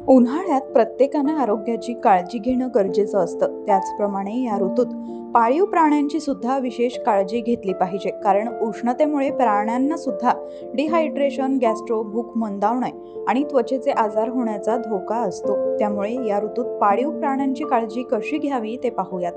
उन्हाळ्यात प्रत्येकानं आरोग्याची काळजी घेणं गरजेचं असतं. त्याचप्रमाणे या ऋतूत पाळीव प्राण्यांची सुद्धा विशेष काळजी घेतली पाहिजे, कारण उष्णतेमुळे प्राण्यांना सुद्धा डिहायड्रेशन, गॅस्ट्रो, भूक मंदावणे आणि त्वचेचे आजार होण्याचा धोका असतो. त्यामुळे या ऋतूत पाळीव प्राण्यांची काळजी कशी घ्यावी ते पाहूयात.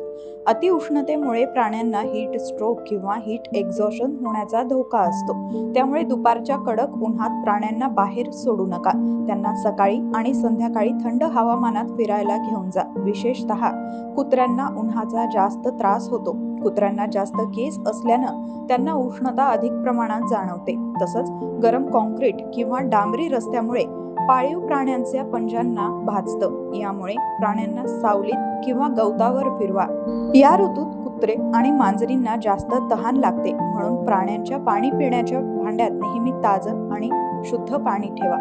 अतिउष्णतेमुळे प्राण्यांना हीट स्ट्रोक किंवा हीट एक्झॉशन होण्याचा धोका असतो. त्यामुळे दुपारच्या कडक उन्हात प्राण्यांना बाहेर सोडू नका. त्यांना सकाळी आणि संध्याकाळी थंड हवामानात फिरायला घेऊन जा. विशेषतः कुत्र्यांना उन्हाचा जास्त त्रास होतो. कुत्र्यांना जास्त केस असल्यानं त्यांना उष्णता अधिक प्रमाणात जाणवते. तसंच गरम कॉन्क्रीट किंवा डांबरी रस्त्यामुळे पाळीव प्राण्यांच्या पंजांना भाजतं. यामुळे प्राण्यांना सावलीत किंवा गवतावर फिरवा. या ऋतूत कुत्रे आणि मांजरींना जास्त तहान लागते, म्हणून प्राण्यांच्या पाणी पिण्याच्या भांड्यात नेहमी ताजं आणि शुद्ध पाणी ठेवा.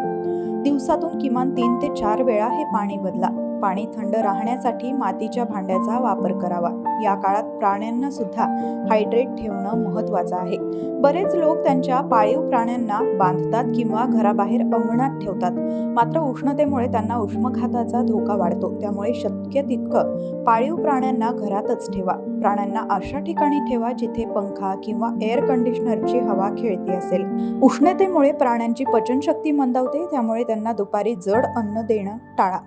दिवसातून किमान 3 ते 4 वेळा हे पाणी बदला. पाणी थंड राहण्यासाठी मातीच्या भांड्याचा वापर करावा. या काळात प्राण्यांना सुद्धा हायड्रेट ठेवणं महत्त्वाचं आहे. बरेच लोक त्यांच्या पाळीव प्राण्यांना बांधतात किंवा घराबाहेर अंगणात ठेवतात. मात्र उष्णतेमुळे त्यांना उष्माघाताचा धोका वाढतो. त्यामुळे शक्य तितकं पाळीव प्राण्यांना घरातच ठेवा. प्राण्यांना अशा ठिकाणी ठेवा जिथे पंखा किंवा एअर कंडिशनरची हवा खेळती असेल. उष्णतेमुळे प्राण्यांची पचनशक्ती मंदावते, त्यामुळे त्यांना दुपारी जड अन्न देणं टाळा.